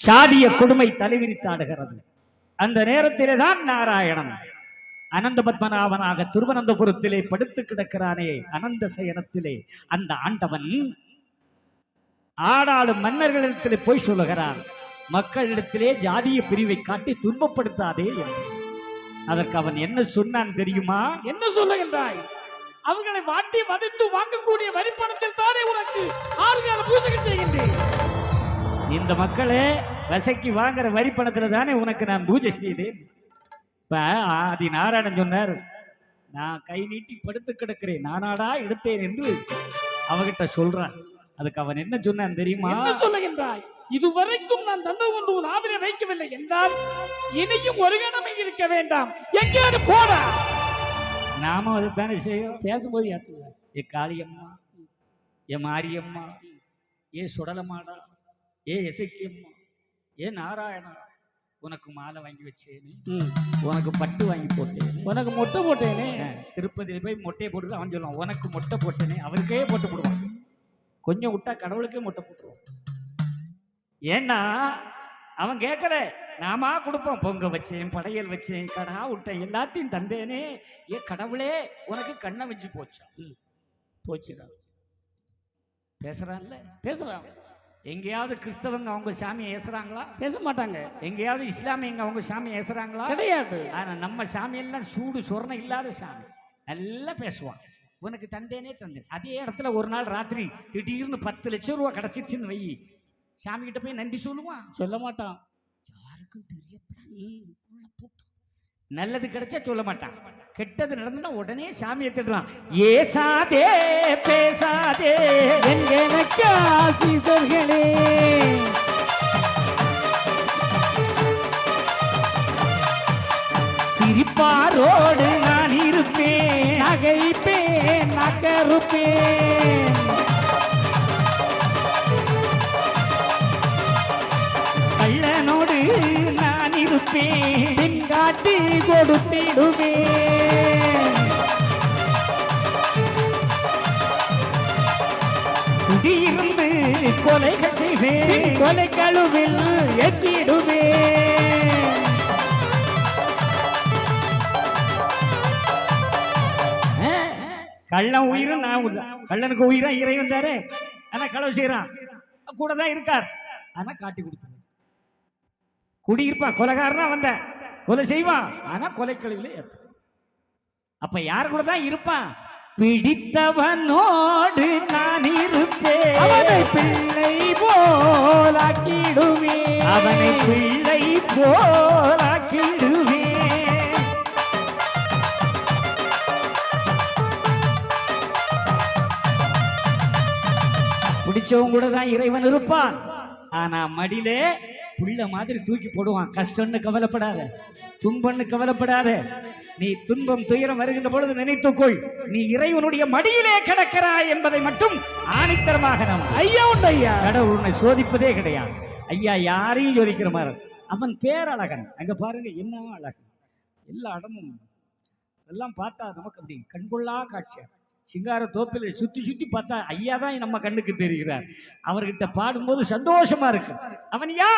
சாதிய கொடுமை தலைவிரித்தாடுகிறது. அந்த நேரத்திலே தான் நாராயணன் அனந்த பத்மநாபனாக திருவனந்தபுரத்திலே படுத்து கிடக்கிறானே, அனந்த சயனத்திலே அந்த ஆண்டவன் ஆடாளும் மன்னர்களிடத்திலே போய் சொல்லுகிறார், மக்களிடத்திலே ஜாதிய பிரிவை காட்டி துன்பப்படுத்தாதே என்று. அதற்கு அவன் என்ன சொன்னான் தெரியுமா? என்ன சொல்லுகின்றாய்? அவர்களை வாட்டி மதித்து வாங்கக்கூடிய வரிப்பணத்தில் தானே உனக்கு ஆறுகால பூஜைகள் செய்கின்றேன். இந்த மக்களே வசைக்கு வாங்குற வரிப்பணத்துல தானே உனக்கு நான் பூஜை செய்தேன். இப்ப ஆதி நாராயணன் சொன்னார், நான் கை நீட்டி படுத்து கிடக்கிறேன், நானாடா எடுத்தேன் என்று அவகிட்ட சொல்றான். அதுக்கு அவன் என்ன சொன்னான் தெரியுமா? என்ன சொல்லுகின்றாய்? இதுவரைக்கும் நான் தந்தை ஒன்று நாவிலே வைக்கவில்லை என்றால் இனியும் ஒரு கணமே இருக்க வேண்டாம், எங்கேயாவது போடா. நாம அதுதானே செய்யும். பேசும்போது ஏத்துவேன், ஏ காளியம்மா, ஏ மாரியம்மா, ஏ சுடலமாடா, ஏ இசைக்கியம்மா, ஏ நாராயணா, உனக்கு மாலை வாங்கி வச்சேனே, உனக்கு பட்டு வாங்கி போட்டேன், உனக்கு மொட்டை போட்டேனே. திருப்பதியில் போய் மொட்டையை போட்டு அவன் சொல்லுவான், உனக்கு மொட்டை போட்டேனே, அவருக்கே போட்டு போடுவான். கொஞ்சம் விட்டா கடவுளுக்கே மொட்டை போட்டுருவான். ஏன்னா அவன் கேட்கல, நாமா கொடுப்போம். பொங்க வச்சேன், படையல் வச்சேன், கடா விட்டேன், எல்லாத்தையும் தந்தேனே, ஏ கடவுளே உனக்கு கண்ணை வச்சு போச்சா? போச்சுடா. பேசுறான்ல, பேசுறான். எங்கேயாவது கிறிஸ்தவங்க அவங்க சாமியை ஏசுறாங்களா? பேச மாட்டாங்க. எங்கேயாவது இஸ்லாமியங்க அவங்க சாமியை ஏசுறாங்களா? கிடையாது. ஆனா நம்ம சாமியெல்லாம் சூடு சொரணை இல்லாத சாமி, நல்லா பேசுவான். உனக்கு தந்தேனே தந்தேன். அதே இடத்துல ஒரு நாள் ராத்திரி திடீர்னு 10 லட்சம் ரூபா கிடைச்சிருச்சுன்னு வை, சாமி கிட்ட போய் நன்றி சொல்லுவான்? சொல்ல மாட்டான். யாருக்கும் தெரியப்படாது. நல்லது கிடைச்சா சொல்ல மாட்டான், கெட்டது நடந்துன்னா உடனே சாமியை திட்டுறான். ஏசாதே பேசாதே எனக்கு ஆசீசர்களே, சிரிப்பாரோடு நான் இருப்பேன், நகைப்பேன், நகருப்பேன், கள்ளனோடு நான் இருப்பேன், காட்டி கொடுத்திடுவேன், குடியிருந்து கொலைகள் செய்வேன், கொலை கழுவில் எத்திடுவேன். கள்ளன் உயிரும் நான் கள்ளனுக்கு உயிரா இறைவன் தாரு. ஆனா களவு செய்யறான், கூட தான் இருக்கார், ஆனா காட்டி கொடுத்து குடியிருப்பான். கொலைகாரனா வந்த கொலை செய்வான், ஆனா கொலை கழிவுல ஏத்து. அப்ப யார் கூட தான் இருப்பான்? பிடித்தவனோடு நான் இருப்பேன், அவனை பிள்ளை போலாக்கிடுவேன், அவனை பிள்ளை போலாக்கிடுவேன். பிடிச்சவங்க கூட தான் இறைவன் இருப்பான், ஆனா மடியிலே புள்ள மாதிரி தூக்கி போடுவான். கஷ்டம்னு கவலைப்படாத, துன்பம்னு கவலைப்படாத. நீ துன்பம் துயரம் வருகின்ற பொழுது நினைத்துக்கொள், நீ இறைவனுடைய மடியிலே கிடக்கிறாய் என்பதை மட்டும் ஆணித்தரமாக நாம் ஐயா உண்டு. ஐயா கடவுள் உன்னை சோதிப்பதே கிடையாது. ஐயா யாரையும் சோதிக்கிற மாதிரி. அவன் பேரழகன். அங்க பாருங்க என்ன அழகன், எல்லா இடமும் எல்லாம் பார்த்தா நமக்கு அப்படி கண்கொள்ளா காட்சியா. சிங்கார தோப்பில் சுத்தி சுத்தி பார்த்தா ஐயா தான் நம்ம கண்ணுக்கு தெரிகிறார். அவர்கிட்ட பாடும்போது சந்தோஷமா இருக்கு. அவன் யா